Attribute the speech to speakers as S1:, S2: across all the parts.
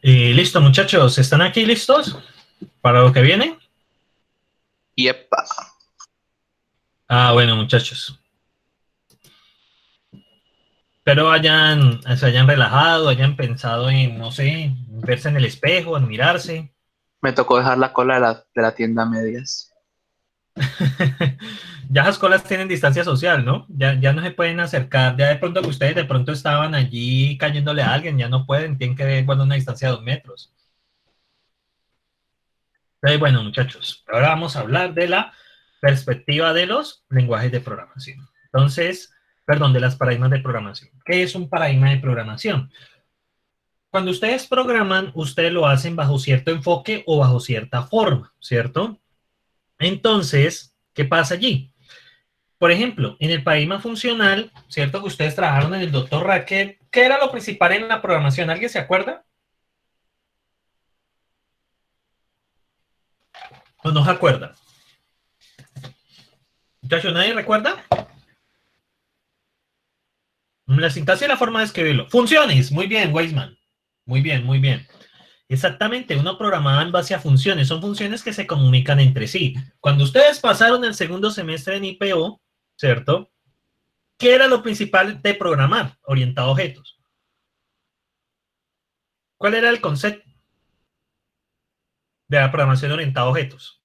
S1: Listo, muchachos, ¿están aquí listos para lo que viene?
S2: Yepa.
S1: Bueno, muchachos. Espero se hayan relajado, hayan pensado en, no sé, en verse en el espejo, en mirarse.
S2: Me tocó dejar la cola de la tienda a medias.
S1: Ya las colas tienen distancia social, ¿no? Ya no se pueden acercar. Ya de pronto que ustedes de pronto estaban allí cayéndole a alguien, ya no pueden, tienen que guardar una distancia de 2 metros. Bueno, muchachos, ahora vamos a hablar de la perspectiva de los lenguajes de programación. Entonces, perdón, de las paradigmas de programación. ¿Qué es un paradigma de programación? Cuando ustedes programan, ustedes lo hacen bajo cierto enfoque o bajo cierta forma, ¿cierto? Entonces, ¿qué pasa allí? Por ejemplo, en el paradigma funcional, ¿cierto? Que ustedes trabajaron en el Dr. Racket, ¿qué era lo principal en la programación? ¿Alguien se acuerda? ¿O no se acuerda? Muchachos, ¿nadie recuerda? La sintaxis es la forma de escribirlo. Funciones, muy bien, Weisman. Muy bien, muy bien. Exactamente, uno programaba en base a funciones. Son funciones que se comunican entre sí. Cuando ustedes pasaron el segundo semestre en IPO, ¿cierto? ¿Qué era lo principal de programar? Orientado a objetos. ¿Cuál era el concepto de la programación orientada a objetos?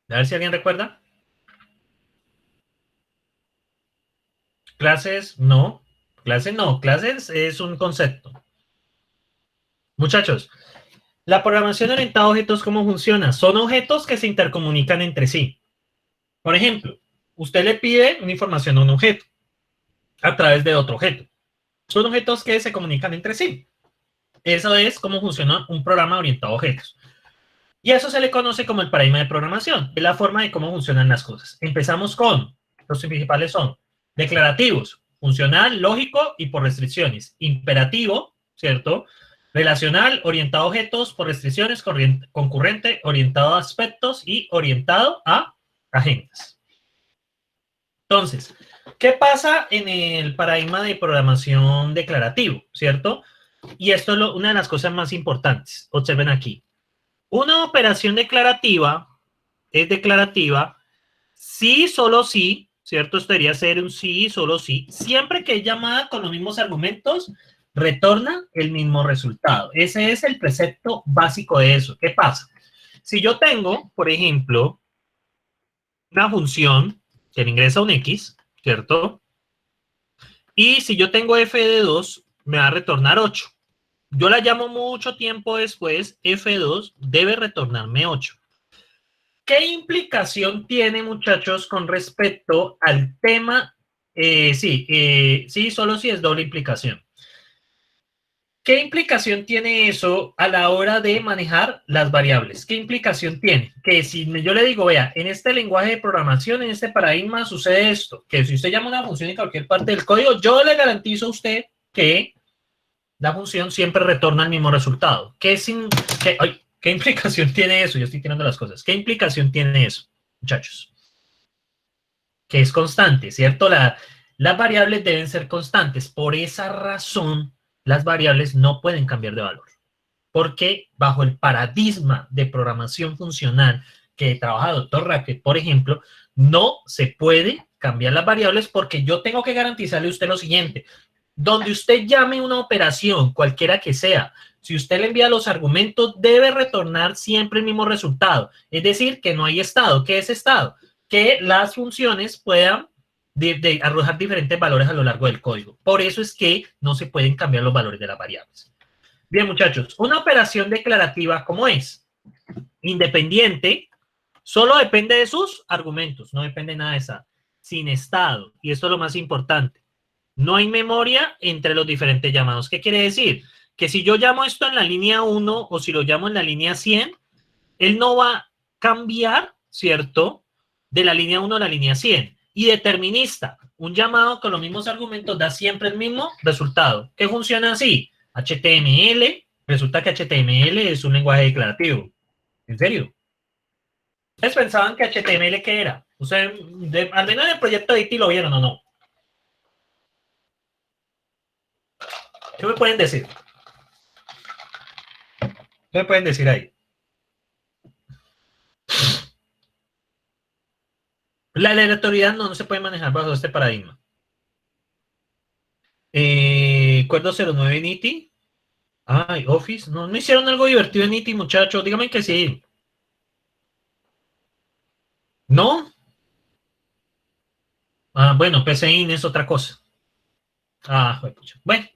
S1: A ver si alguien recuerda. Clases, no. Clases no. Clases es un concepto. Muchachos, la programación orientada a objetos, ¿cómo funciona? Son objetos que se intercomunican entre sí. Por ejemplo, usted le pide una información a un objeto a través de otro objeto. Son objetos que se comunican entre sí. Eso es cómo funciona un programa orientado a objetos. Y eso se le conoce como el paradigma de programación. Es la forma de cómo funcionan las cosas. Empezamos con, los principales son declarativos, funcional, lógico y por restricciones. Imperativo, ¿cierto? Relacional, orientado a objetos por restricciones, concurrente, orientado a aspectos y orientado a agendas. Entonces, ¿qué pasa en el paradigma de programación declarativo, cierto? Y esto es una de las cosas más importantes. Observen aquí. Una operación declarativa es declarativa sí, solo sí, ¿cierto? Esto debería ser un sí, solo sí. Siempre que es llamada con los mismos argumentos, retorna el mismo resultado. Ese es el precepto básico de eso. ¿Qué pasa? Si yo tengo, por ejemplo, una función que le ingresa un X, ¿cierto? Y si yo tengo f de 2, me va a retornar 8. Yo la llamo mucho tiempo después, f2 debe retornarme 8. ¿Qué implicación tiene, muchachos, con respecto al tema? Sí, solo si es doble implicación. ¿Qué implicación tiene eso a la hora de manejar las variables? ¿Qué implicación tiene? Que si yo le digo, vea, en este lenguaje de programación, en este paradigma sucede esto, que si usted llama una función en cualquier parte del código, yo le garantizo a usted que la función siempre retorna el mismo resultado. ¿Qué implicación tiene eso? Yo estoy tirando las cosas. ¿Qué implicación tiene eso, muchachos? Que es constante, ¿cierto? Las variables deben ser constantes. Por esa razón, las variables no pueden cambiar de valor. Porque bajo el paradigma de programación funcional que trabaja Dr. Racket, por ejemplo, no se puede cambiar las variables porque yo tengo que garantizarle a usted lo siguiente. Donde usted llame una operación, cualquiera que sea, si usted le envía los argumentos, debe retornar siempre el mismo resultado. Es decir, que no hay estado. ¿Qué es estado? Que las funciones puedan arrojar diferentes valores a lo largo del código. Por eso es que no se pueden cambiar los valores de las variables. Bien, muchachos, una operación declarativa, ¿cómo es? Independiente, solo depende de sus argumentos, no depende nada de esa. Sin estado, y esto es lo más importante. No hay memoria entre los diferentes llamados. ¿Qué quiere decir? Que si yo llamo esto en la línea 1 o si lo llamo en la línea 100, él no va a cambiar, ¿cierto? De la línea 1 a la línea 100. Y determinista, un llamado con los mismos argumentos da siempre el mismo resultado. ¿Qué funciona así? HTML, resulta que HTML es un lenguaje declarativo. ¿En serio? ¿Ustedes pensaban que HTML qué era? Ustedes, al menos en el proyecto de IT lo vieron o no. ¿Qué me pueden decir? ¿Qué me pueden decir ahí? La aleatoriedad no se puede manejar bajo este paradigma. Acuerdo 09 en ITI. Ay, Office. No hicieron algo divertido en ITI, muchachos. Dígame que sí. ¿No? Ah, bueno, PCIN es otra cosa. Ah, bueno.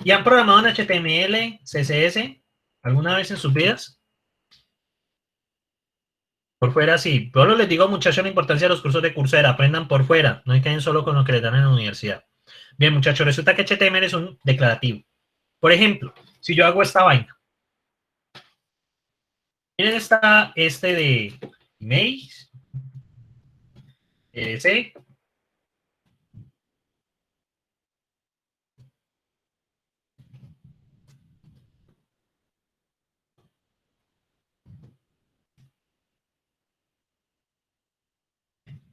S1: ¿Y han programado en HTML, CSS alguna vez en sus vidas? Por fuera sí. Pero les digo, muchachos, la importancia de los cursos de Coursera. Aprendan por fuera. No hay que queden solo con lo que les dan en la universidad. Bien, muchachos, resulta que HTML es un declarativo. Por ejemplo, si yo hago esta vaina. Miren este de emails, ese.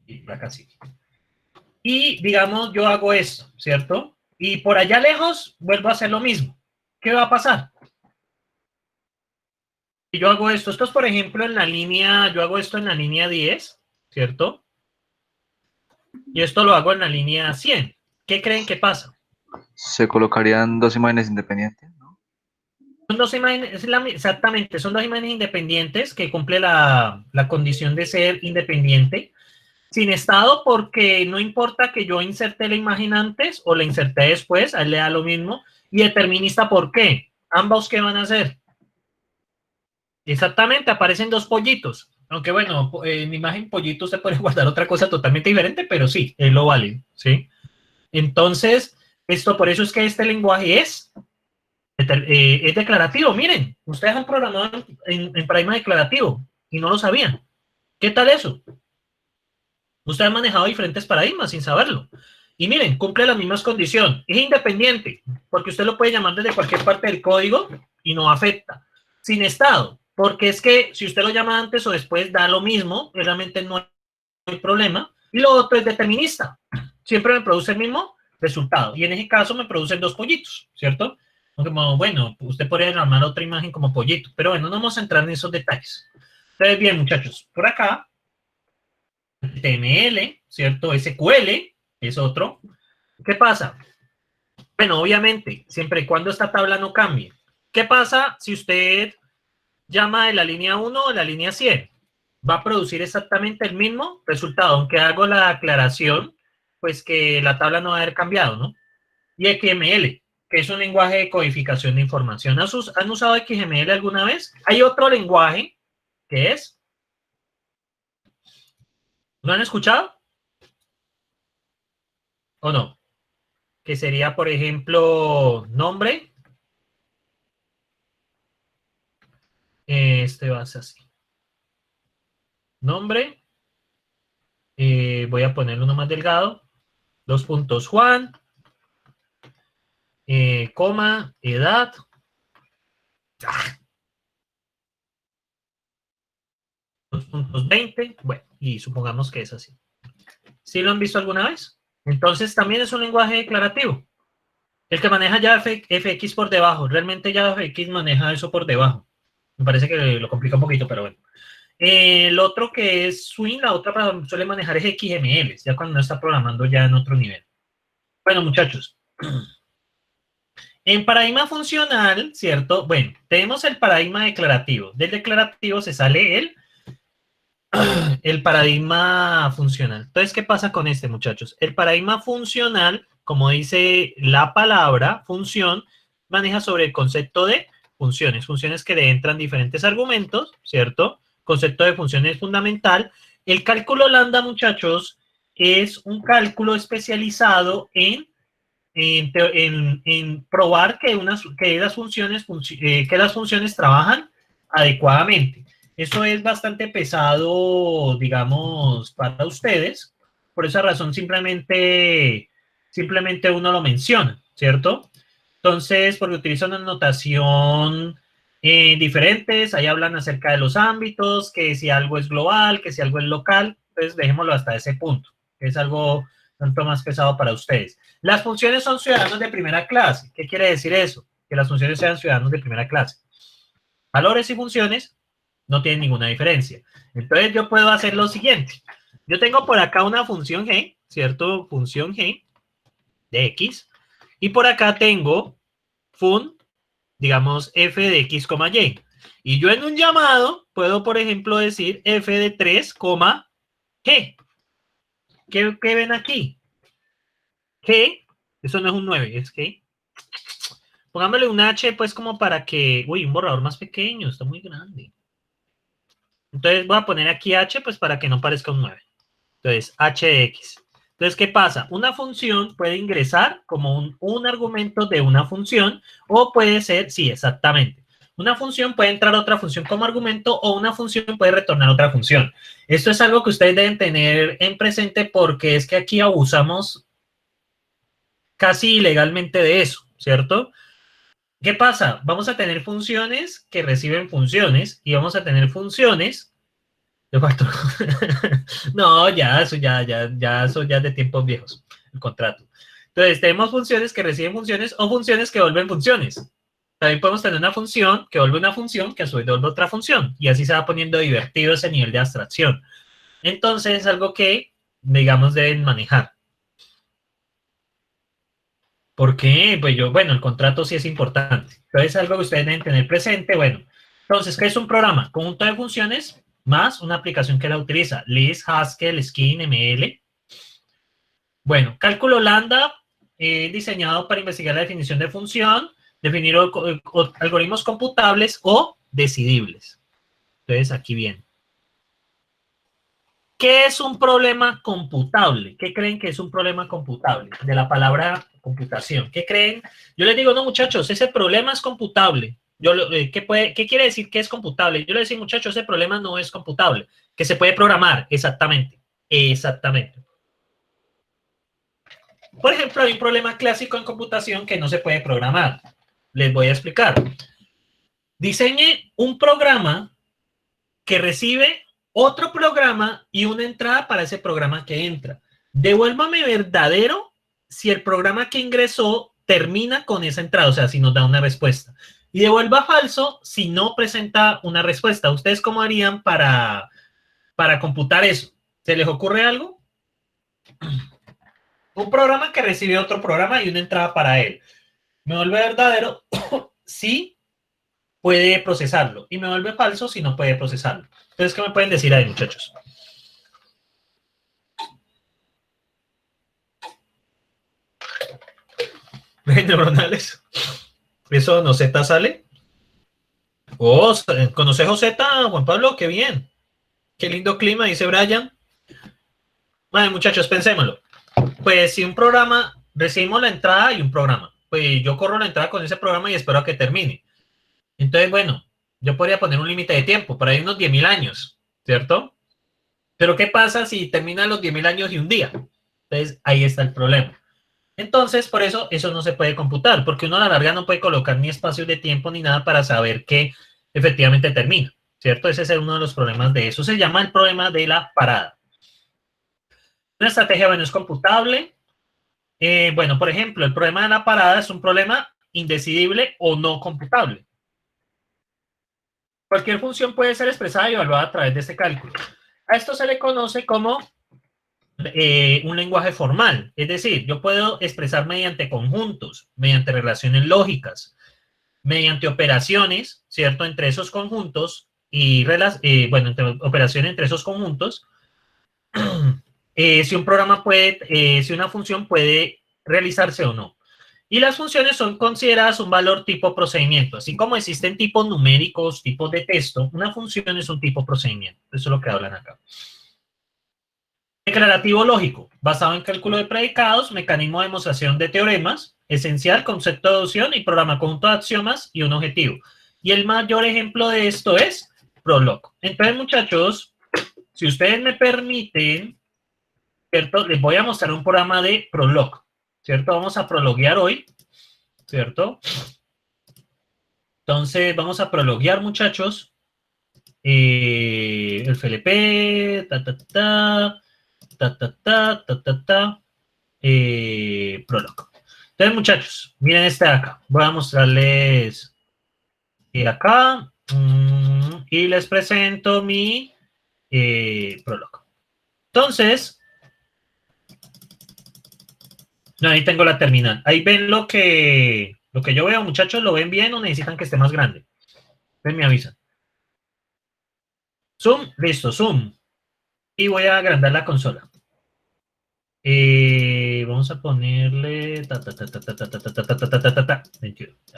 S1: Y por acá sí. Y digamos, yo hago esto, ¿cierto? Y por allá lejos vuelvo a hacer lo mismo. ¿Qué va a pasar? Si yo hago esto es por ejemplo en la línea, yo hago esto en la línea 10, ¿cierto? Y esto lo hago en la línea 100. ¿Qué creen que pasa?
S2: Se colocarían dos imágenes independientes, ¿no?
S1: Son dos imágenes, exactamente, son dos imágenes independientes que cumple la condición de ser independiente. Sin estado, porque no importa que yo inserte la imagen antes o la inserté después, a él le da lo mismo. Y determinista, ¿por qué? Ambos, ¿qué van a hacer? Exactamente, aparecen dos pollitos. Aunque bueno, en imagen pollito se puede guardar otra cosa totalmente diferente, pero sí, es lo vale, ¿sí? Entonces, esto por eso es que este lenguaje es declarativo. Miren, ustedes han programado en paradigma declarativo y no lo sabían. ¿Qué tal eso? Usted ha manejado diferentes paradigmas sin saberlo. Y miren, cumple las mismas condiciones. Es independiente, porque usted lo puede llamar desde cualquier parte del código y no afecta. Sin estado, porque es que si usted lo llama antes o después da lo mismo, realmente no hay problema. Y lo otro es determinista. Siempre me produce el mismo resultado. Y en ese caso me producen dos pollitos, ¿cierto? Como, bueno, usted podría llamar otra imagen como pollito. Pero bueno, no vamos a entrar en esos detalles. Entonces, bien, muchachos, por acá HTML, ¿cierto? SQL es otro. ¿Qué pasa? Bueno, obviamente, siempre y cuando esta tabla no cambie. ¿Qué pasa si usted llama de la línea 1 a la línea 100? Va a producir exactamente el mismo resultado, aunque hago la aclaración, pues que la tabla no va a haber cambiado, ¿no? Y XML, que es un lenguaje de codificación de información. ¿Han usado XML alguna vez? Hay otro lenguaje que es, ¿lo han escuchado o no? Que sería, por ejemplo, nombre. Este va a ser así. Nombre. Voy a ponerle uno más delgado. 2 puntos Juan. Coma. Edad. 2 puntos 20. Bueno, y supongamos que es así. ¿Sí lo han visto alguna vez? Entonces también es un lenguaje declarativo. El que maneja ya FX por debajo. Realmente ya FX maneja eso por debajo. Me parece que lo complica un poquito, pero bueno. El otro que es Swing, la otra suele manejar es XML, ya cuando no está programando ya en otro nivel. Bueno, muchachos. En paradigma funcional, ¿cierto? Bueno, tenemos el paradigma declarativo. Del declarativo se sale el paradigma funcional. Entonces, ¿qué pasa con este, muchachos? El paradigma funcional, como dice la palabra función, maneja sobre el concepto de funciones. Funciones que le entran diferentes argumentos, ¿cierto? Concepto de funciones fundamental. El cálculo lambda, muchachos, es un cálculo especializado en probar que las funciones trabajan adecuadamente. Eso es bastante pesado, digamos, para ustedes. Por esa razón simplemente uno lo menciona, ¿cierto? Entonces, porque utiliza una notación diferentes, ahí hablan acerca de los ámbitos, que si algo es global, que si algo es local, entonces dejémoslo hasta ese punto. Es algo tanto más pesado para ustedes. Las funciones son ciudadanos de primera clase. ¿Qué quiere decir eso? Que las funciones sean ciudadanos de primera clase. Valores y funciones no tienen ninguna diferencia. Entonces yo puedo hacer lo siguiente. Yo tengo por acá una función g, ¿cierto? Función g de x. Y por acá tengo fun, digamos, f de x, y. Y yo en un llamado puedo, por ejemplo, decir f de 3, g. ¿Qué ven aquí? G, eso no es un 9, es G. Pongámosle un H, pues, como para que... Uy, un borrador más pequeño, está muy grande. Entonces voy a poner aquí H, pues, para que no parezca un 9. Entonces, H de X. Entonces, ¿qué pasa? Una función puede ingresar como un argumento de una función, o puede ser, sí, exactamente. Una función puede entrar a otra función como argumento, o una función puede retornar a otra función. Esto es algo que ustedes deben tener en presente, porque es que aquí abusamos casi ilegalmente de eso, ¿cierto? ¿Qué pasa? Vamos a tener funciones que reciben funciones, y vamos a tener funciones de cuatro. No, ya, eso eso ya es de tiempos viejos, el contrato. Entonces, tenemos funciones que reciben funciones o funciones que vuelven funciones. También podemos tener una función que vuelve una función que a su vez vuelve otra función. Y así se va poniendo divertido ese nivel de abstracción. Entonces, es algo que, digamos, deben manejar. ¿Por qué? Pues bueno, el contrato sí es importante. Entonces, es algo que ustedes deben tener presente. Bueno, entonces, ¿qué es un programa? Conjunto de funciones más una aplicación que la utiliza. Lisp, Haskell, Skin, ML. Bueno, cálculo lambda, diseñado para investigar la definición de función, definir algoritmos computables o decidibles. Entonces, aquí viene. ¿Qué es un problema computable? ¿Qué creen que es un problema computable? De la palabra computación. ¿Qué creen? Yo les digo, no, muchachos, ese problema es computable. ¿Qué quiere decir que es computable? Yo les digo, muchachos, ese problema no es computable. Que se puede programar, exactamente. Exactamente. Por ejemplo, hay un problema clásico en computación que no se puede programar. Les voy a explicar. Diseñe un programa que recibe otro programa y una entrada para ese programa que entra. Devuélvame verdadero si el programa que ingresó termina con esa entrada, o sea, si nos da una respuesta. Y devuelva falso si no presenta una respuesta. ¿Ustedes cómo harían para computar eso? ¿Se les ocurre algo? Un programa que recibe otro programa y una entrada para él. Me vuelve verdadero si puede procesarlo y me vuelve falso si no puede procesarlo. Entonces, ¿qué me pueden decir ahí, muchachos? Redes neuronales. ¿Eso no Z sale? Oh, ¿conoces Z, Juan Pablo? Qué bien. Qué lindo clima, dice Brian. Vale, muchachos, pensémoslo. Pues si un programa, recibimos la entrada y un programa. Pues yo corro la entrada con ese programa y espero a que termine. Entonces, bueno, yo podría poner un límite de tiempo, para ir unos 10.000 años, ¿cierto? Pero ¿qué pasa si termina los 10.000 años y un día? Entonces, ahí está el problema. Entonces, por eso no se puede computar, porque uno a la larga no puede colocar ni espacios de tiempo ni nada para saber que efectivamente termina, ¿cierto? Ese es uno de los problemas de eso. Se llama el problema de la parada. Una estrategia, bueno, es computable. Bueno, por ejemplo, el problema de la parada es un problema indecidible o no computable. Cualquier función puede ser expresada y evaluada a través de este cálculo. A esto se le conoce como un lenguaje formal. Es decir, yo puedo expresar mediante conjuntos, mediante relaciones lógicas, mediante operaciones, ¿cierto? Entre esos conjuntos y, bueno, entre operaciones entre esos conjuntos, si un programa puede, si una función puede realizarse o no. Y las funciones son consideradas un valor tipo procedimiento. Así como existen tipos numéricos, tipos de texto, una función es un tipo procedimiento. Eso es lo que hablan acá. Declarativo lógico, basado en cálculo de predicados, mecanismo de demostración de teoremas, esencial, concepto de deducción y programa conjunto de axiomas y un objetivo. Y el mayor ejemplo de esto es Prolog. Entonces, muchachos, si ustedes me permiten, ¿cierto? Les voy a mostrar un programa de Prolog, ¿cierto? Vamos a prologuear hoy, ¿cierto? Entonces, vamos a prologuear, muchachos. El FLP, ta, ta, ta, ta, ta, ta, ta, ta, ta. Prolog. Entonces, muchachos, miren este de acá. Voy a mostrarles acá y les presento mi Prolog. Entonces, no, ahí tengo la terminal. Ahí ven lo que yo veo, muchachos. ¿Lo ven bien o necesitan que esté más grande? Ven, me avisan. Zoom, listo, zoom. Y voy a agrandar la consola. Vamos a ponerle...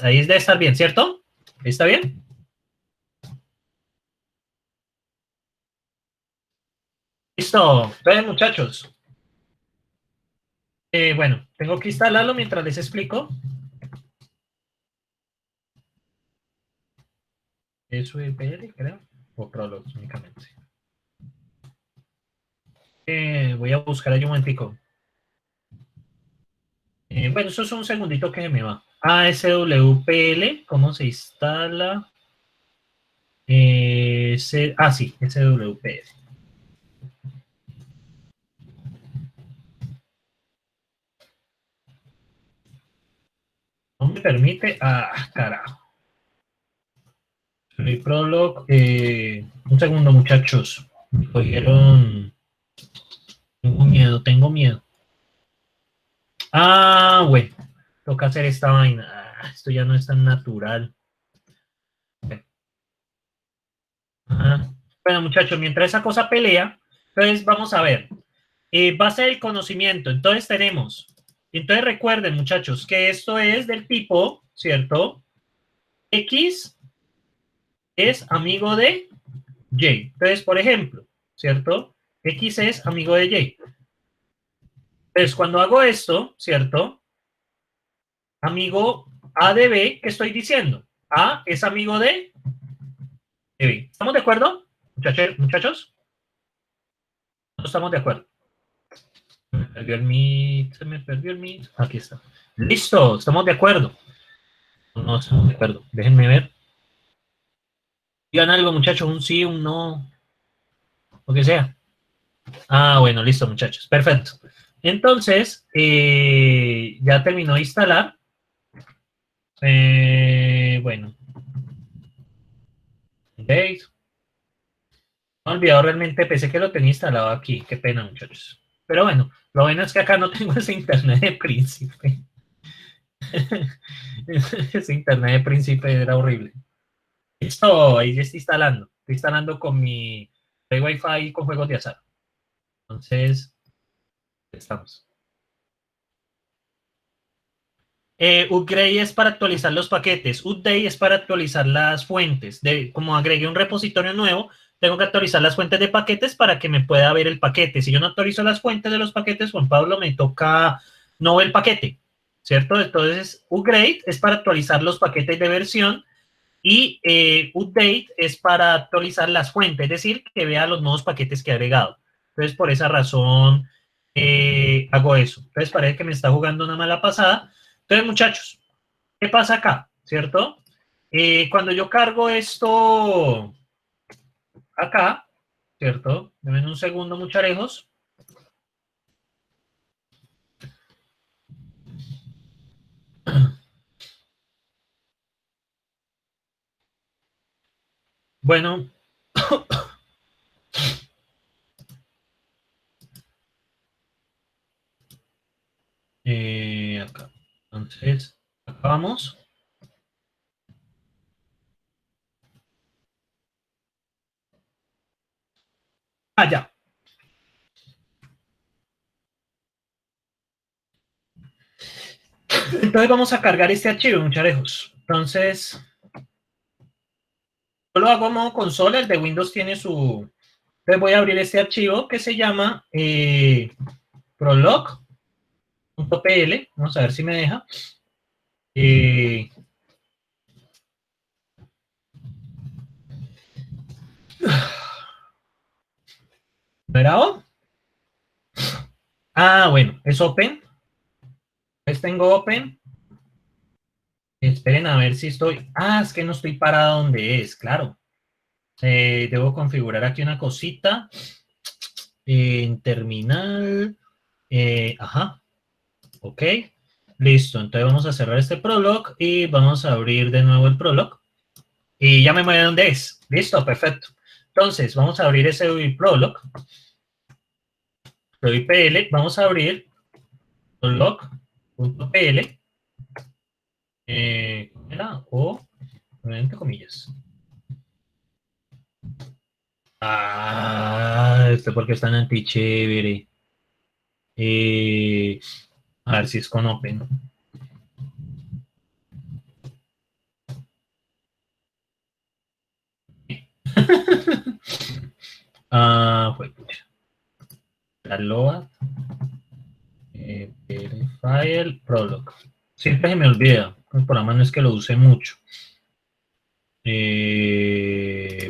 S1: Ahí debe estar bien, ¿cierto? ¿Ahí está bien? Listo. Entonces, muchachos. Bueno, tengo que instalarlo mientras les explico. Es UPL, creo. O Prolog únicamente. Voy a buscar ahí un momentico. Bueno, eso es un segundito que me va. ASWPL, ¿cómo se instala? Sí, SWPL. No me permite. Carajo. Soy Prolog. Un segundo, muchachos. Me cogieron. Tengo miedo. Bueno. Toca hacer esta vaina. Esto ya no es tan natural. Ajá. Bueno, muchachos, mientras esa cosa pelea, entonces vamos a ver. Base del conocimiento. Entonces tenemos. Entonces recuerden, muchachos, que esto es del tipo, ¿cierto? X es amigo de Y. Entonces, por ejemplo, ¿cierto? X es amigo de Y. Entonces, cuando hago esto, ¿cierto? Amigo A de B, ¿qué estoy diciendo? A es amigo de B. ¿Estamos de acuerdo, muchachos? No estamos de acuerdo. Se me perdió el Meet. Aquí está. Listo, estamos de acuerdo. No estamos de acuerdo. Déjenme ver. Digan algo, muchachos, un sí, un no, lo que sea. Bueno, listo, muchachos. Perfecto. Entonces, ya terminó de instalar. Bueno. Date. Me he olvidado realmente, pensé que lo tenía instalado aquí. Qué pena, muchachos. Pero bueno, lo bueno es que acá no tengo ese internet de príncipe. Ese internet de príncipe era horrible. Listo, ahí ya está instalando. Estoy instalando con mi Wi-Fi con juegos de azar. Entonces, estamos. Upgrade es para actualizar los paquetes. Update es para actualizar las fuentes. Como agregué un repositorio nuevo, tengo que actualizar las fuentes de paquetes para que me pueda ver el paquete. Si yo no actualizo las fuentes de los paquetes, Juan Pablo, me toca no ver el paquete, ¿cierto? Entonces, upgrade es para actualizar los paquetes de versión y update es para actualizar las fuentes, es decir, que vea los nuevos paquetes que he agregado. Entonces, por esa razón, hago eso. Entonces, parece que me está jugando una mala pasada. Entonces, muchachos, ¿qué pasa acá? ¿Cierto? Cuando yo cargo esto acá, ¿cierto? Denme un segundo, mucharejos. Bueno. Acá. Entonces, acá vamos. Ya. Entonces vamos a cargar este archivo, mucharejos. Entonces, yo lo hago a modo consola, el de Windows tiene su... Entonces voy a abrir este archivo que se llama prolog.pl. Vamos a ver si me deja. ¿No era O? Bueno, es Open. Entonces tengo Open. Esperen a ver si estoy... es que no estoy parado donde es, claro. Debo configurar aquí una cosita. En terminal. Ajá. Ok, listo. Entonces vamos a cerrar este Prolog y vamos a abrir de nuevo el Prolog. Y ya me mueve dónde es. Listo, perfecto. Entonces, vamos a abrir ese Prolog. PL, vamos a abrir prolog.pl. O, entre comillas. Porque están anti-chévere. A ver si es con Open. Fue pucha. La load. File, Prolog. Siempre se me olvida. El programa no es que lo use mucho.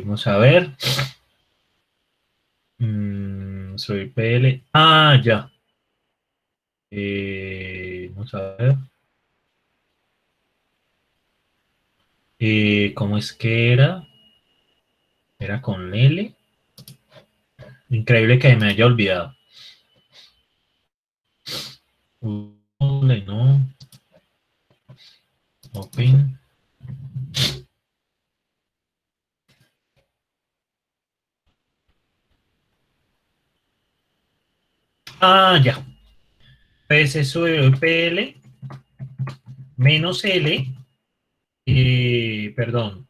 S1: Vamos a ver. Soy PL. Ya. Vamos a ver. ¿Cómo es que era? Era con L. Increíble que me haya olvidado. No. Open. Ya. PL menos L. Perdón.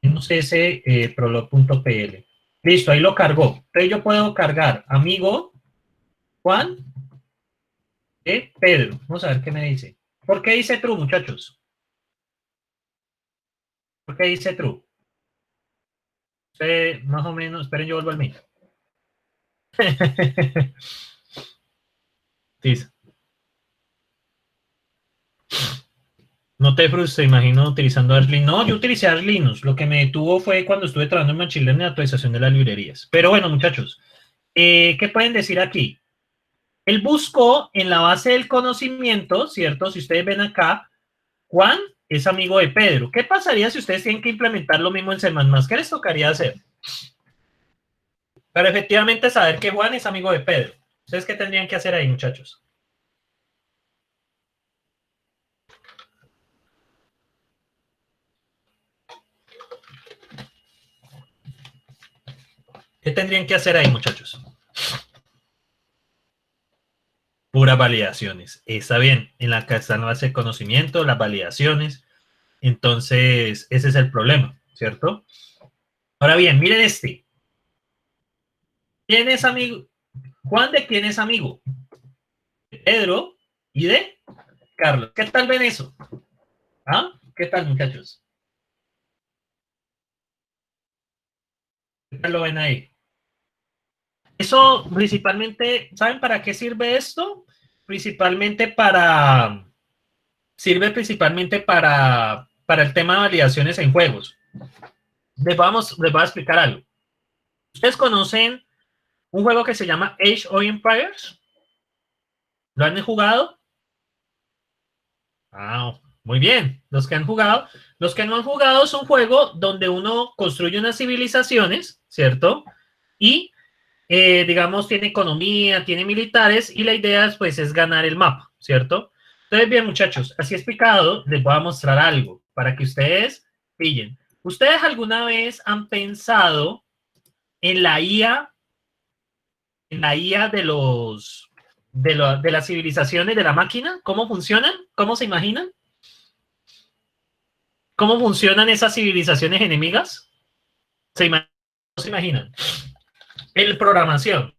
S1: Menos S prolog.pl. Listo, ahí lo cargó. Entonces yo puedo cargar amigo Juan Pedro. Vamos a ver qué me dice. ¿Por qué dice true, muchachos? ¿Por qué dice true? Más o menos, esperen, yo vuelvo al mío. Dice. No te frustres, imagino utilizando Arch. No, yo utilicé Arch Linux. Lo que me detuvo fue cuando estuve trabajando en Machine Learning en la actualización de las librerías. Pero bueno, muchachos, ¿qué pueden decir aquí? Él buscó en la base del conocimiento, ¿cierto? Si ustedes ven acá, Juan es amigo de Pedro. ¿Qué pasaría si ustedes tienen que implementar lo mismo en C++? ¿Qué les tocaría hacer? Pero efectivamente saber que Juan es amigo de Pedro. ¿Ustedes qué tendrían que hacer ahí, muchachos? ¿Qué tendrían que hacer ahí, muchachos? Puras validaciones. Está bien, en la que está la base de conocimiento, las validaciones. Entonces, ese es el problema, ¿cierto? Ahora bien, miren este. ¿Quién es amigo? Juan, ¿de quién es amigo? De Pedro y de Carlos. ¿Qué tal ven eso? ¿Qué tal, muchachos? ¿Qué tal lo ven ahí? Eso principalmente, ¿saben para qué sirve esto? Sirve principalmente para el tema de validaciones en juegos. Les voy a explicar algo. ¿Ustedes conocen un juego que se llama Age of Empires? ¿Lo han jugado? Muy bien. Los que han jugado. Los que no han jugado es un juego donde uno construye unas civilizaciones, ¿cierto? Y, digamos, tiene economía, tiene militares, y la idea pues, es ganar el mapa, ¿cierto? Entonces, bien, muchachos, así explicado, les voy a mostrar algo para que ustedes pillen. ¿Ustedes alguna vez han pensado en la IA, de las civilizaciones de la máquina? ¿Cómo funcionan? ¿Cómo se imaginan? ¿Cómo funcionan esas civilizaciones enemigas? ¿No se imaginan? En programación.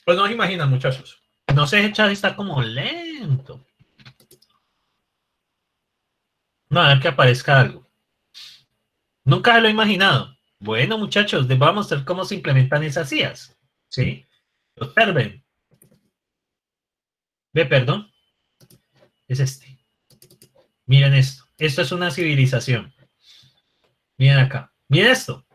S1: Pues no se imaginan, muchachos. No sé, el chat está como lento. No, a ver que aparezca algo. Nunca lo he imaginado. Bueno, muchachos, les voy a mostrar cómo se implementan esas IAs. ¿Sí? Observen. Perdón. Es este. Miren esto. Esto es una civilización. Miren acá. Miren esto.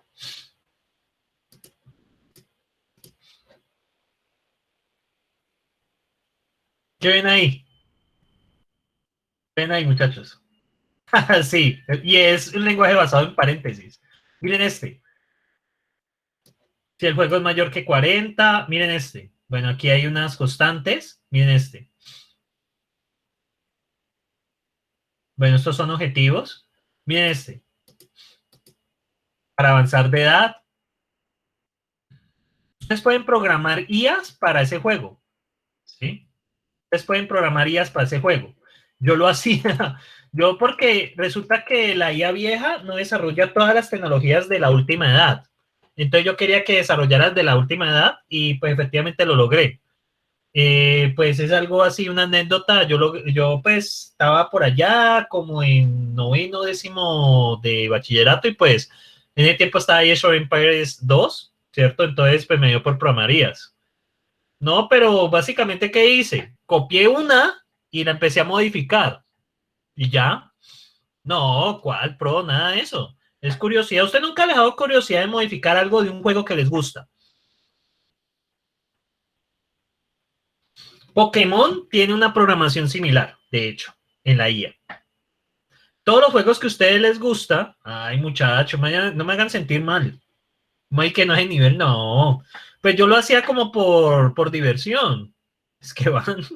S1: ¿Qué ven ahí? ¿Qué ven ahí, muchachos? Sí, y es un lenguaje basado en paréntesis. Miren este. Si el juego es mayor que 40, miren este. Bueno, aquí hay unas constantes. Miren este. Bueno, estos son objetivos. Miren este. Para avanzar de edad. Ustedes pueden programar IAs para ese juego. ¿Sí? Ustedes pueden programar IAs para ese juego. Yo lo hacía. Yo porque resulta que la IA vieja no desarrolla todas las tecnologías de la última edad. Entonces yo quería que desarrollaras de la última edad y pues efectivamente lo logré. Pues es algo así, una anécdota. Yo pues estaba por allá como en noveno, décimo de bachillerato y pues en ese tiempo estaba Age of Empires 2, ¿cierto? Entonces pues me dio por programarías. No, pero básicamente ¿qué hice? Copié una y la empecé a modificar y ya. No, ¿cuál pro? Nada de eso. Es curiosidad. ¿Usted nunca le ha dado curiosidad de modificar algo de un juego que les gusta? Pokémon tiene una programación similar, de hecho, en la IA. Todos los juegos que a ustedes les gusta, ay muchachos, no me hagan sentir mal. No hay que no es nivel, no. Pues yo lo hacía como por diversión. Es que van.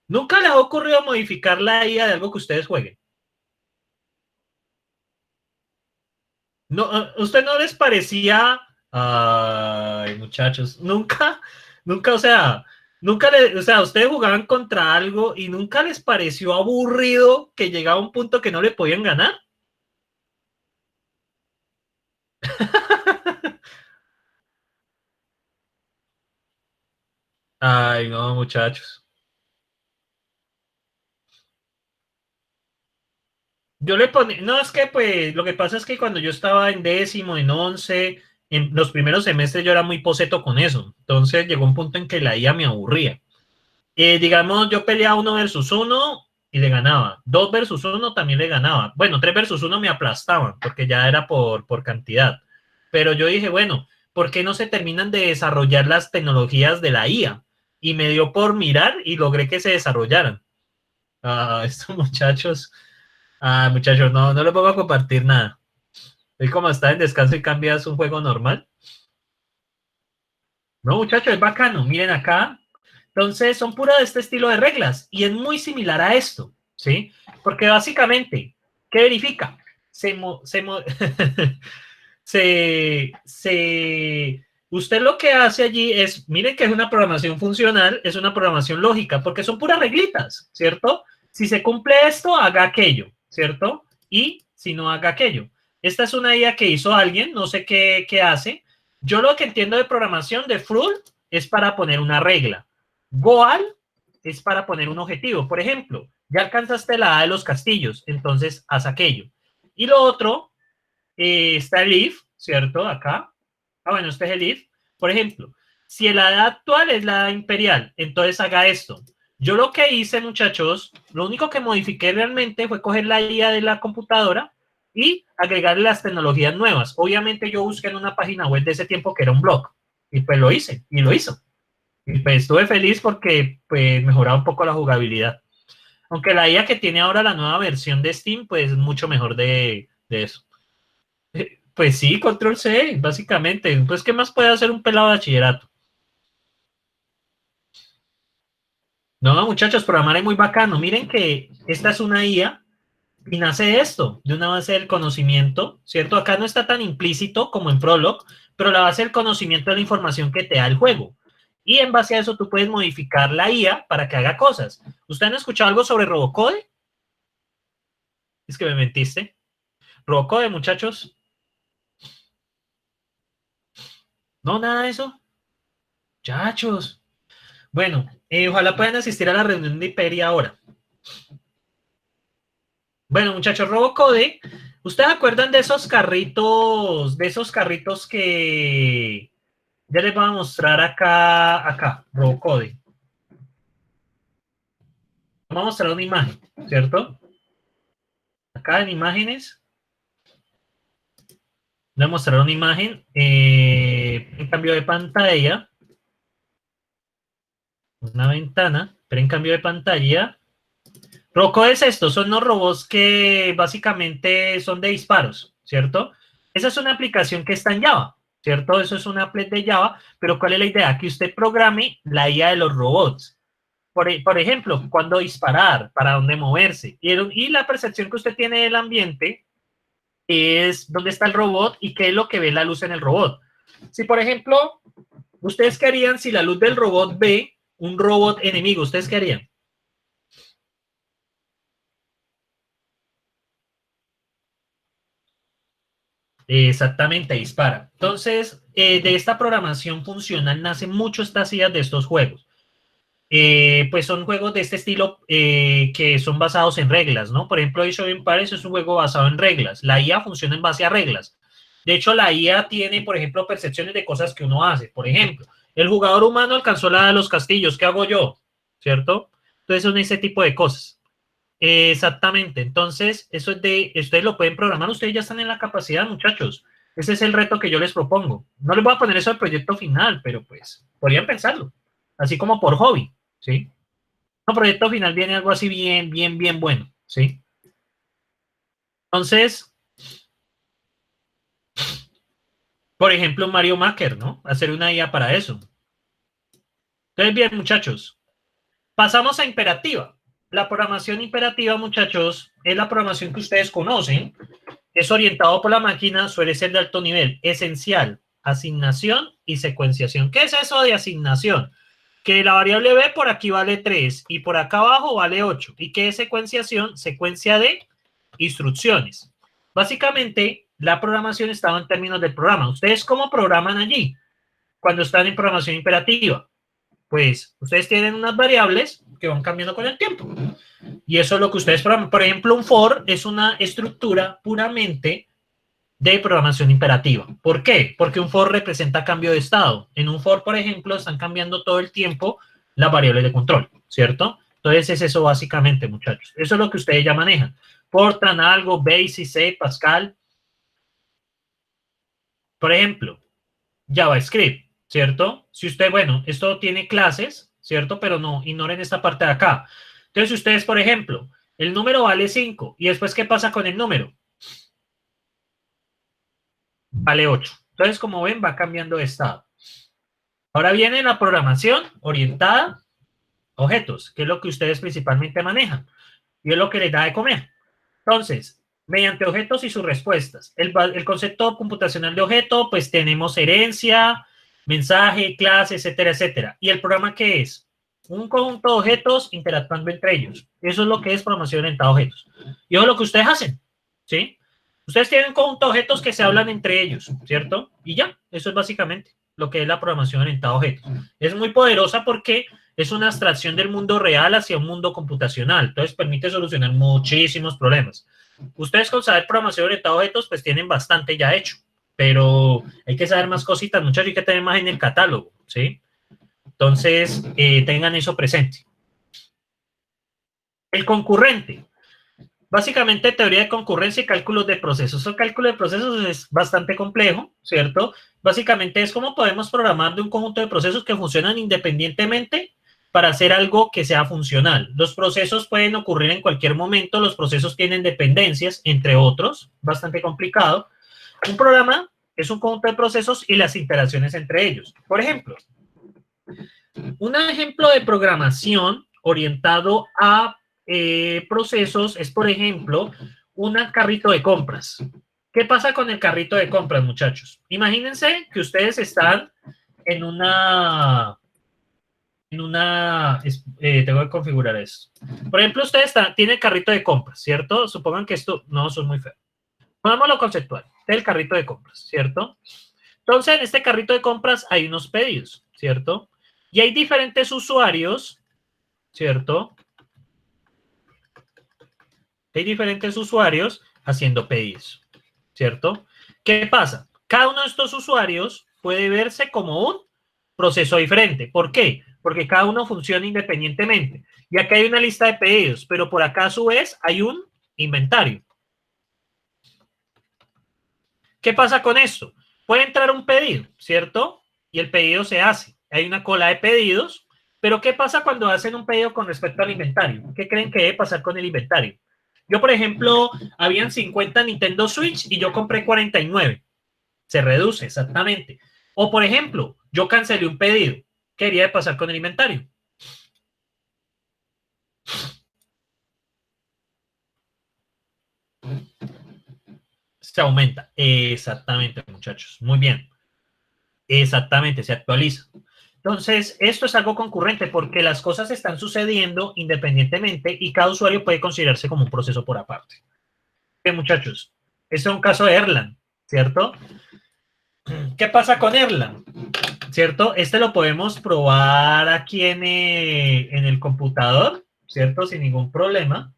S1: Nunca les ha ocurrido modificar la IA de algo que ustedes jueguen. No, ¿usted no les parecía? Ay, muchachos, nunca, o sea, ustedes jugaban contra algo y nunca les pareció aburrido que llegaba un punto que no le podían ganar. Ay, no, muchachos. Yo le ponía, no, es que pues lo que pasa es que cuando yo estaba en décimo, en 11, en los primeros semestres yo era muy poseto con eso. Entonces llegó un punto en que la IA me aburría. Digamos, yo peleaba 1 versus 1 y le ganaba. 2 versus 1 también le ganaba. Bueno, 3 versus 1 me aplastaban porque ya era por cantidad. Pero yo dije, bueno, ¿por qué no se terminan de desarrollar las tecnologías de la IA? Y me dio por mirar y logré que se desarrollaran. Estos muchachos, muchachos, no les puedo compartir nada. Es como estar en descanso y cambias un juego normal. No, muchachos, es bacano. Miren acá, entonces, son puras de este estilo de reglas y es muy similar a esto, ¿sí? Porque básicamente, ¿qué verifica? Usted lo que hace allí es, miren que es una programación funcional, es una programación lógica, porque son puras reglitas, ¿cierto? Si se cumple esto, haga aquello, ¿cierto? Y si no, haga aquello. Esta es una idea que hizo alguien, no sé qué hace. Yo lo que entiendo de programación de Fruit es para poner una regla. Goal es para poner un objetivo. Por ejemplo, ya alcanzaste la A de los castillos, entonces haz aquello. Y lo otro, está el if, ¿cierto? Acá. Bueno, este es el if. Por ejemplo, si la edad actual es la edad imperial, entonces haga esto. Yo lo que hice, muchachos, lo único que modifiqué realmente fue coger la IA de la computadora y agregarle las tecnologías nuevas. Obviamente yo busqué en una página web de ese tiempo que era un blog y pues lo hice y lo hizo. Y pues estuve feliz porque pues mejoraba un poco la jugabilidad. Aunque la IA que tiene ahora la nueva versión de Steam, pues es mucho mejor de eso. Pues sí, control C, básicamente. Pues, ¿qué más puede hacer un pelado de bachillerato? No, muchachos, programar es muy bacano. Miren que esta es una IA y nace de esto, de una base del conocimiento, ¿cierto? Acá no está tan implícito como en Prolog, pero la base del conocimiento es la información que te da el juego. Y en base a eso tú puedes modificar la IA para que haga cosas. ¿Ustedes han escuchado algo sobre Robocode? Es que me mentiste. Robocode, muchachos. No, nada de eso. Muchachos. Bueno, ojalá puedan asistir a la reunión de Hiperia ahora. Bueno, muchachos, Robocode, ¿ustedes acuerdan de esos carritos que ya les voy a mostrar acá, Robocode? Vamos a mostrar una imagen, ¿cierto? Acá en imágenes, voy a mostrar una imagen, en cambio de pantalla, una ventana, pero en cambio de pantalla. Robocode es esto, son los robots que básicamente son de disparos, ¿cierto? Esa es una aplicación que está en Java. ¿cierto? Eso es un applet de Java, pero ¿cuál es la idea? Que usted programe la IA de los robots. Por ejemplo, cuándo disparar, para dónde moverse. Y la percepción que usted tiene del ambiente es dónde está el robot y qué es lo que ve la luz en el robot. Si, por ejemplo, ustedes qué harían si la luz del robot ve un robot enemigo, ¿ustedes qué harían? Exactamente, dispara. Entonces, de esta programación funcional nacen mucho estas ideas de estos juegos. Pues son juegos de este estilo que son basados en reglas, ¿no? Por ejemplo, Age of Empires es un juego basado en reglas. La IA funciona en base a reglas. De hecho, la IA tiene, por ejemplo, percepciones de cosas que uno hace. Por ejemplo, el jugador humano alcanzó la de los castillos. ¿Qué hago yo? ¿Cierto? Entonces son ese tipo de cosas. Exactamente. Entonces, eso es de, ustedes lo pueden programar. Ustedes ya están en la capacidad, muchachos. Ese es el reto que yo les propongo. No les voy a poner eso al proyecto final, pero pues podrían pensarlo. Así como por hobby. ¿Sí? No, proyecto final viene algo así bien, bien, bien bueno, ¿sí? Entonces, por ejemplo, Mario Maker, ¿no? Hacer una IA para eso. Entonces, bien, muchachos, pasamos a imperativa. La programación imperativa, muchachos, es la programación que ustedes conocen. Es orientado por la máquina, suele ser de alto nivel, esencial, asignación y secuenciación. ¿Qué es eso de asignación? Que la variable B por aquí vale 3 y por acá abajo vale 8. ¿Y qué es secuenciación? Secuencia de instrucciones. Básicamente, la programación estaba en términos del programa. ¿Ustedes cómo programan allí cuando están en programación imperativa? Pues ustedes tienen unas variables que van cambiando con el tiempo. Y eso es lo que ustedes programan. Por ejemplo, un for es una estructura puramente de programación imperativa. ¿Por qué? Porque un for representa cambio de estado. En un for, por ejemplo, están cambiando todo el tiempo las variables de control, ¿cierto? Entonces es eso básicamente, muchachos. Eso es lo que ustedes ya manejan. Fortran, algo, Basic, C, Pascal. Por ejemplo, JavaScript, ¿cierto? Si usted, bueno, esto tiene clases, ¿cierto? Pero no, ignoren esta parte de acá. Entonces, si ustedes, por ejemplo, el número vale 5 y después, ¿qué pasa con el número? Vale 8. Entonces, como ven, va cambiando de estado. Ahora viene la programación orientada a objetos, que es lo que ustedes principalmente manejan y es lo que les da de comer. Entonces, mediante objetos y sus respuestas. El concepto computacional de objeto, pues tenemos herencia, mensaje, clase, etcétera, etcétera. ¿Y el programa qué es? Un conjunto de objetos interactuando entre ellos. Eso es lo que es programación orientada a objetos. Y eso es lo que ustedes hacen, ¿sí? Ustedes tienen un conjunto de objetos que se hablan entre ellos, ¿cierto? Y ya, eso es básicamente lo que es la programación orientada a objetos. Es muy poderosa porque es una abstracción del mundo real hacia un mundo computacional. Entonces permite solucionar muchísimos problemas. Ustedes con saber programación orientada a objetos, pues tienen bastante ya hecho. Pero hay que saber más cositas, muchachos, hay que tener más en el catálogo, ¿sí? Entonces, tengan eso presente. El concurrente. Básicamente, teoría de concurrencia y cálculos de procesos. El cálculo de procesos es bastante complejo, ¿cierto? Básicamente es cómo podemos programar de un conjunto de procesos que funcionan independientemente para hacer algo que sea funcional. Los procesos pueden ocurrir en cualquier momento, los procesos tienen dependencias, entre otros, bastante complicado. Un programa es un conjunto de procesos y las interacciones entre ellos. Por ejemplo, un ejemplo de programación orientado a procesos es, por ejemplo, un carrito de compras. ¿Qué pasa con el carrito de compras, muchachos? Imagínense que ustedes están en tengo que configurar esto. Por ejemplo, ustedes tienen el carrito de compras, ¿cierto? Supongan que esto, no, son muy feos. Pongámoslo conceptual, el carrito de compras, ¿cierto? Entonces, en este carrito de compras hay unos pedidos, ¿cierto? Y hay diferentes usuarios, ¿cierto? Hay diferentes usuarios haciendo pedidos, ¿cierto? ¿Qué pasa? Cada uno de estos usuarios puede verse como un proceso diferente. ¿Por qué? Porque cada uno funciona independientemente. Y acá hay una lista de pedidos, pero por acá a su vez hay un inventario. ¿Qué pasa con esto? Puede entrar un pedido, ¿cierto? Y el pedido se hace. Hay una cola de pedidos, pero ¿qué pasa cuando hacen un pedido con respecto al inventario? ¿Qué creen que debe pasar con el inventario? Yo, por ejemplo, habían 50 Nintendo Switch y yo compré 49. Se reduce, exactamente. O, por ejemplo, yo cancelé un pedido. ¿Qué debería de pasar con el inventario? Se aumenta. Exactamente, muchachos. Muy bien. Exactamente, se actualiza. Entonces, esto es algo concurrente porque las cosas están sucediendo independientemente y cada usuario puede considerarse como un proceso por aparte. Bien, muchachos, este es un caso de Erlang, ¿cierto? ¿Qué pasa con Erlang? ¿Cierto? Este lo podemos probar aquí en el computador, ¿cierto? Sin ningún problema.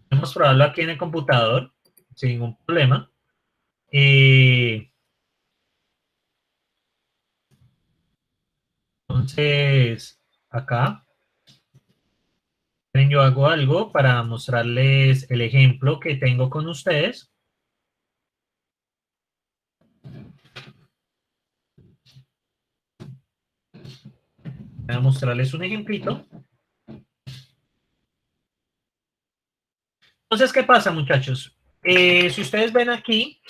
S1: Podemos probarlo aquí en el computador, sin ningún problema. Entonces, acá yo hago algo para mostrarles el ejemplo que tengo con ustedes. Voy a mostrarles un ejemplito. Entonces, ¿qué pasa, muchachos? Si ustedes ven aquí,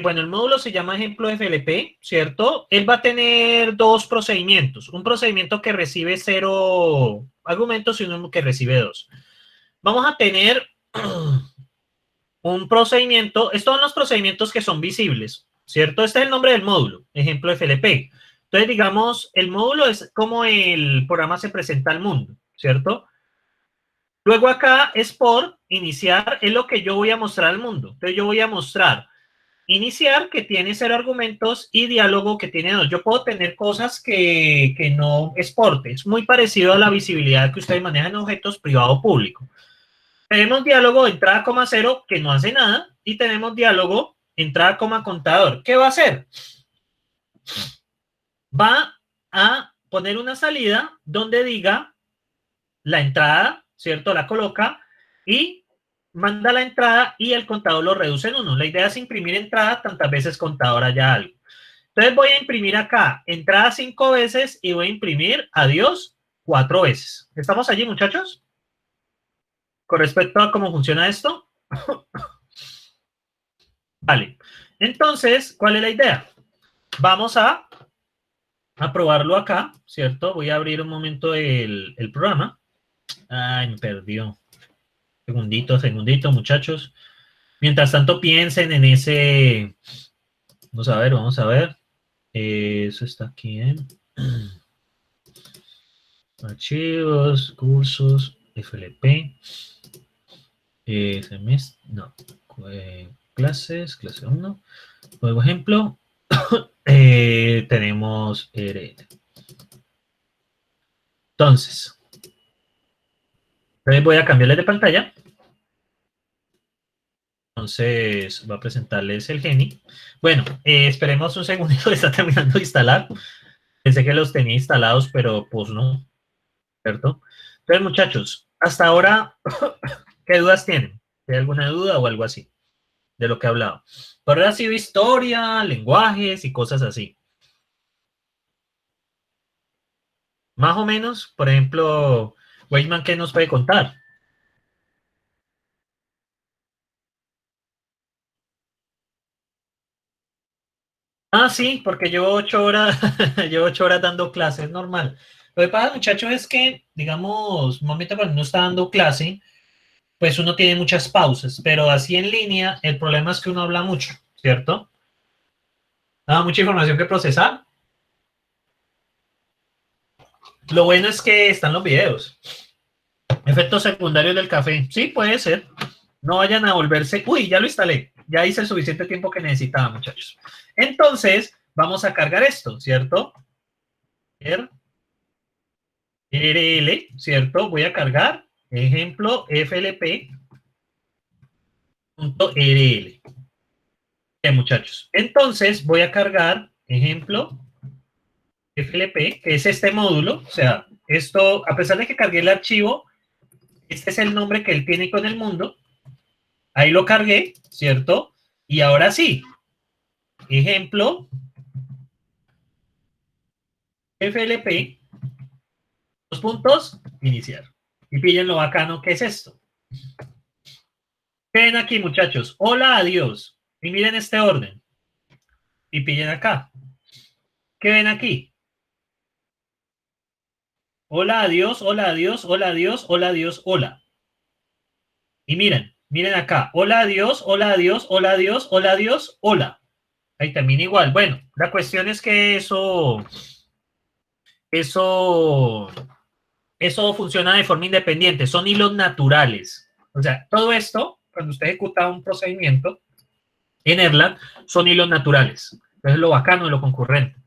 S1: bueno, el módulo se llama ejemplo FLP, ¿cierto? Él va a tener dos procedimientos. Un procedimiento que recibe 0 argumentos y uno que recibe 2. Vamos a tener un procedimiento, estos son los procedimientos que son visibles, ¿cierto? Este es el nombre del módulo, ejemplo FLP. Entonces, digamos, el módulo es como el programa se presenta al mundo, ¿cierto? Luego acá es por iniciar, es lo que yo voy a mostrar al mundo. Entonces, yo voy a mostrar iniciar, que tiene 0 argumentos, y diálogo, que tiene 2. Yo puedo tener cosas que no exporte. Es muy parecido a la visibilidad que ustedes manejan en objetos privado o público. Tenemos diálogo entrada, coma, 0, que no hace nada, y tenemos diálogo entrada, coma, contador. ¿Qué va a hacer? Va a poner una salida donde diga la entrada, ¿cierto? La coloca y manda la entrada y el contador lo reduce en 1. La idea es imprimir entrada tantas veces contador haya algo. Entonces voy a imprimir acá entrada 5 veces y voy a imprimir adiós 4 veces. ¿Estamos allí, muchachos? Con respecto a cómo funciona esto. Vale. Entonces, ¿cuál es la idea? Vamos a probarlo acá, ¿cierto? Voy a abrir un momento el programa. Ay, me perdió. Segundito, muchachos. Mientras tanto, piensen en ese... Vamos a ver. Eso está aquí en... Archivos, cursos, FLP. Semestre, no. Clase 1. Por ejemplo, tenemos... entonces, voy a cambiarle de pantalla. Entonces, va a presentarles el Geni. Bueno, esperemos un segundito, está terminando de instalar. Pensé que los tenía instalados, pero pues no, ¿cierto? Entonces, muchachos, hasta ahora, ¿qué dudas tienen? ¿Hay alguna duda o algo así de lo que he hablado? Por ahora ha sido historia, lenguajes y cosas así. Más o menos, por ejemplo, Weidman, ¿qué nos puede contar? Ah, sí, porque llevo 8 horas, llevo 8 horas dando clases, es normal. Lo que pasa, muchachos, es que, digamos, un momento cuando uno está dando clase, pues uno tiene muchas pausas, pero así en línea, el problema es que uno habla mucho, ¿cierto? Mucha información que procesar. Lo bueno es que están los videos. Efectos secundarios del café. Sí, puede ser. No vayan a volverse. Uy, ya lo instalé. Ya hice el suficiente tiempo que necesitaba, muchachos. Entonces, vamos a cargar esto, ¿cierto? RL, ¿cierto? Voy a cargar, ejemplo, flp.rl. Bien, muchachos. Entonces, voy a cargar, ejemplo, FLP, que es este módulo. O sea, esto, a pesar de que cargué el archivo, este es el nombre que él tiene con el mundo. Ahí lo cargué, ¿cierto? Y ahora sí, ejemplo, FLP, dos puntos, iniciar. Y pillen lo bacano que es esto. ¿Qué ven aquí, muchachos? Hola, adiós. Y miren este orden. Y pillen acá. ¿Qué ven aquí? Hola, adiós, hola, adiós, hola, adiós, hola, adiós, hola. Y miren acá. Hola, adiós, hola, adiós, hola, adiós, hola, adiós, hola. Ahí también igual. Bueno, la cuestión es que eso, eso funciona de forma independiente. Son hilos naturales. O sea, todo esto, cuando usted ejecuta un procedimiento en Erlang, son hilos naturales. Eso es lo bacano de lo concurrente.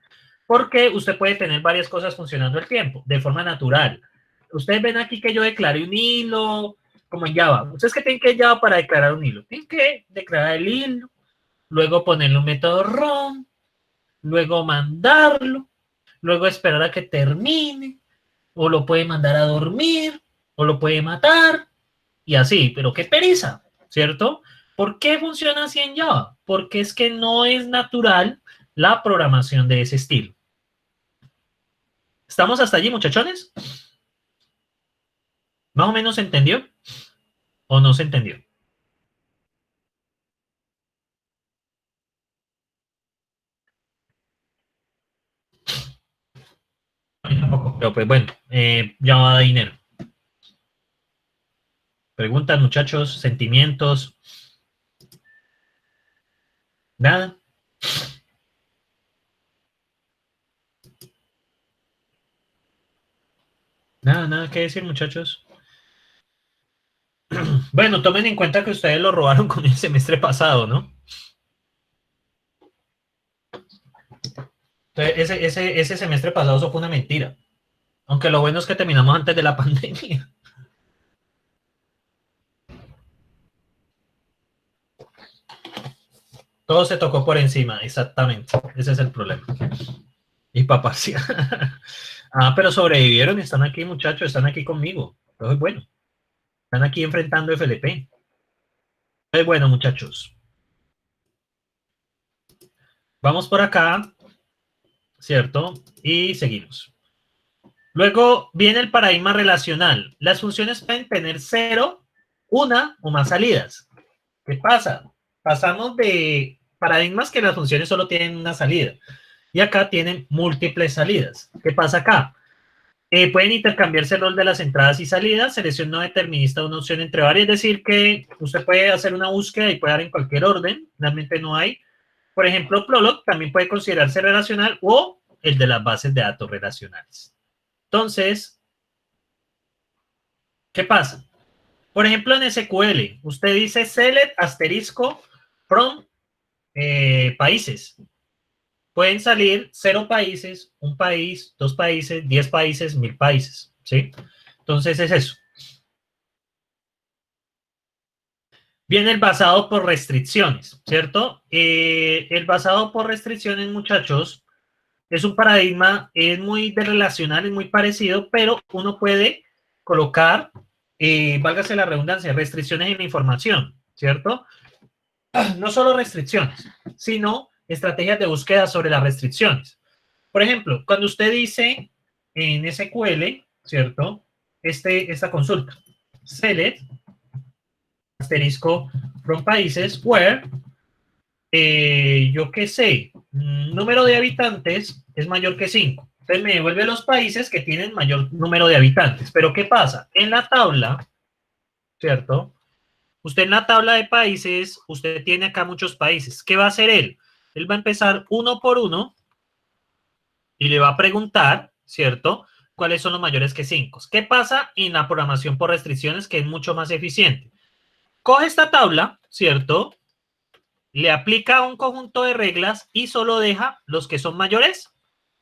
S1: Porque usted puede tener varias cosas funcionando al tiempo, de forma natural. Ustedes ven aquí que yo declaré un hilo, como en Java. ¿Ustedes qué tienen que Java para declarar un hilo? Tienen que declarar el hilo, luego ponerle un método run, luego mandarlo, luego esperar a que termine, o lo puede mandar a dormir, o lo puede matar, y así. Pero qué pereza, ¿cierto? ¿Por qué funciona así en Java? Porque es que no es natural la programación de ese estilo. ¿Estamos hasta allí, muchachones? ¿Más o menos se entendió o no se entendió? A mí tampoco. Pero pues bueno, ya va a dinero. Preguntas, muchachos, sentimientos, nada. Nada que decir, muchachos. Bueno, tomen en cuenta que ustedes lo robaron con el semestre pasado, ¿no? Entonces, ese semestre pasado eso fue una mentira. Aunque lo bueno es que terminamos antes de la pandemia. Todo se tocó por encima, exactamente. Ese es el problema. Y papá, sí. Ah, pero sobrevivieron, están aquí, muchachos, están aquí conmigo. Todo es bueno. Están aquí enfrentando FLP. Entonces, bueno, muchachos. Vamos por acá, ¿cierto? Y seguimos. Luego viene el paradigma relacional. Las funciones pueden tener 0, 1 o más salidas. ¿Qué pasa? Pasamos de paradigmas que las funciones solo tienen una salida. Y acá tienen múltiples salidas. ¿Qué pasa acá? Pueden intercambiarse el rol de las entradas y salidas, selección no determinista de una opción entre varias, es decir, que usted puede hacer una búsqueda y puede dar en cualquier orden, realmente no hay. Por ejemplo, Prolog también puede considerarse relacional o el de las bases de datos relacionales. Entonces, ¿qué pasa? Por ejemplo, en SQL, usted dice select asterisco from países. Pueden salir 0 países, 1 país, 2 países, 10 países, 1000 países, ¿sí? Entonces es eso. Viene el basado por restricciones, ¿cierto? El basado por restricciones, muchachos, es un paradigma, es muy de relacional, es muy parecido, pero uno puede colocar, válgase la redundancia, restricciones en la información, ¿cierto? No solo restricciones, sino estrategias de búsqueda sobre las restricciones. Por ejemplo, cuando usted dice en SQL, ¿cierto? Esta consulta, select asterisco from países where, yo qué sé, número de habitantes es mayor que 5. Entonces me devuelve los países que tienen mayor número de habitantes. Pero ¿qué pasa? En la tabla, ¿cierto? Usted en la tabla de países, usted tiene acá muchos países. ¿Qué va a hacer él? Él va a empezar uno por uno y le va a preguntar, ¿cierto? ¿Cuáles son los mayores que 5? ¿Qué pasa en la programación por restricciones, que es mucho más eficiente? Coge esta tabla, ¿cierto? Le aplica un conjunto de reglas y solo deja los que son mayores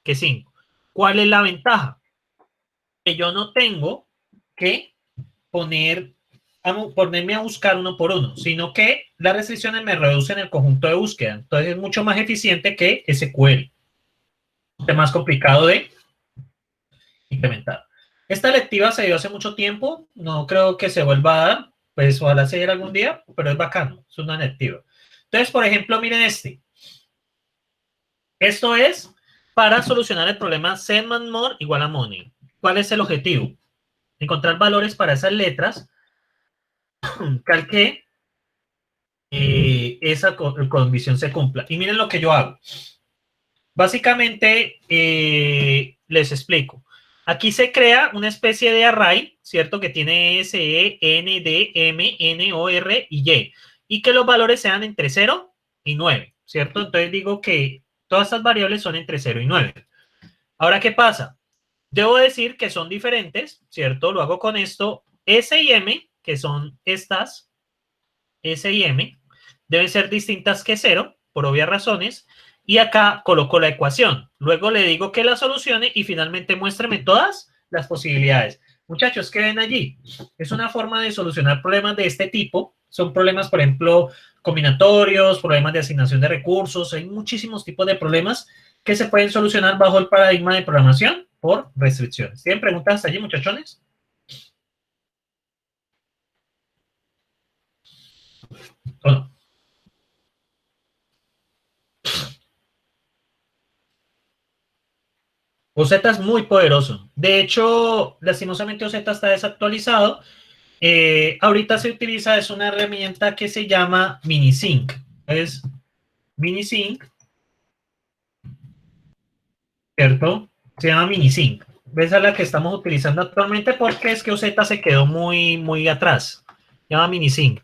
S1: que 5. ¿Cuál es la ventaja? Que yo no tengo que ponerme a buscar uno por uno, sino que las restricciones me reducen el conjunto de búsqueda. Entonces es mucho más eficiente que SQL. Es más complicado de implementar. Esta lectiva se dio hace mucho tiempo, no creo que se vuelva a dar, pues ojalá se diera algún día, pero es bacano, es una lectiva. Entonces, por ejemplo, miren este. Esto es para solucionar el problema send more igual a money. ¿Cuál es el objetivo? Encontrar valores para esas letras. Calqué esa condición se cumpla. Y miren lo que yo hago. Básicamente, les explico. Aquí se crea una especie de array, ¿cierto? Que tiene S, E, N, D, M, N, O, R y Y. Y que los valores sean entre 0 y 9, ¿cierto? Entonces digo que todas estas variables son entre 0 y 9. Ahora, ¿qué pasa? Debo decir que son diferentes, ¿cierto? Lo hago con esto. S y M, que son estas, S y M, deben ser distintas que 0, por obvias razones. Y acá coloco la ecuación. Luego le digo que la solucione y finalmente muéstrame todas las posibilidades. Muchachos, ¿qué ven allí? Es una forma de solucionar problemas de este tipo. Son problemas, por ejemplo, combinatorios, problemas de asignación de recursos. Hay muchísimos tipos de problemas que se pueden solucionar bajo el paradigma de programación por restricciones. ¿Tienen preguntas hasta allí, muchachones? ¿O no? OZ es muy poderoso. De hecho, lastimosamente OZ está desactualizado. Ahorita se utiliza, es una herramienta que se llama Minisync. Es Minisync, ¿cierto? Se llama Minisync. Esa es la que estamos utilizando actualmente porque es que OZ se quedó muy atrás. Se llama Minisync.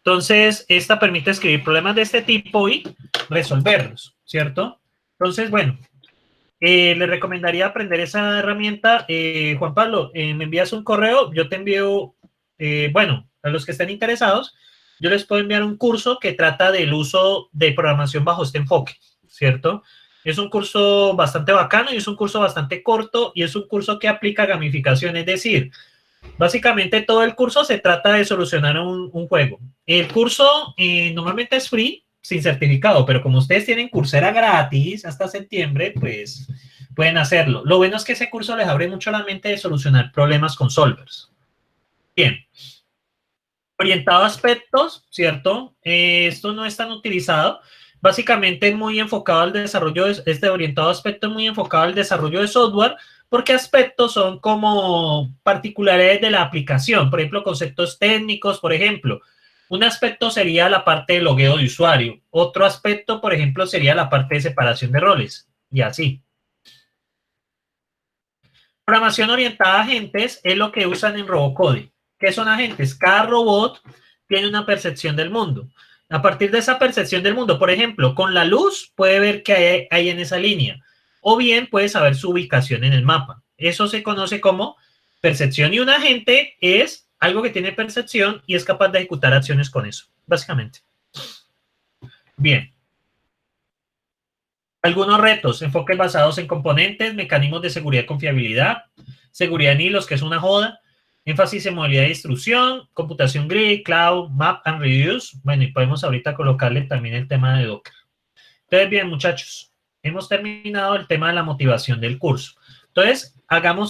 S1: Entonces, esta permite escribir problemas de este tipo y resolverlos, ¿cierto? Entonces, bueno, le recomendaría aprender esa herramienta. Juan Pablo, me envías un correo, yo te envío, bueno, a los que estén interesados, yo les puedo enviar un curso que trata del uso de programación bajo este enfoque, ¿cierto? Es un curso bastante bacano y es un curso bastante corto y es un curso que aplica gamificación, es decir, básicamente todo el curso se trata de solucionar un juego. El curso normalmente es free, sin certificado, pero como ustedes tienen Coursera gratis hasta septiembre, pues pueden hacerlo. Lo bueno es que ese curso les abre mucho la mente de solucionar problemas con solvers. Bien. Orientado a aspectos, ¿cierto? Esto no es tan utilizado. Básicamente es muy enfocado al desarrollo, este orientado a aspectos muy enfocado al desarrollo de software, porque aspectos son como particularidades de la aplicación, por ejemplo, conceptos técnicos, por ejemplo. Un aspecto sería la parte de logueo de usuario. Otro aspecto, por ejemplo, sería la parte de separación de roles, y así. Programación orientada a agentes es lo que usan en Robocode. ¿Qué son agentes? Cada robot tiene una percepción del mundo. A partir de esa percepción del mundo, por ejemplo, con la luz puede ver qué hay en esa línea, o bien puede saber su ubicación en el mapa. Eso se conoce como percepción, y un agente es algo que tiene percepción y es capaz de ejecutar acciones con eso, básicamente. Bien. Algunos retos, enfoques basados en componentes, mecanismos de seguridad y confiabilidad, seguridad en hilos, que es una joda, énfasis en modalidad de instrucción, computación grid, cloud, map and reduce. Bueno, y podemos ahorita colocarle también el tema de Docker. Entonces, bien, muchachos, hemos terminado el tema de la motivación del curso. Entonces, hagamos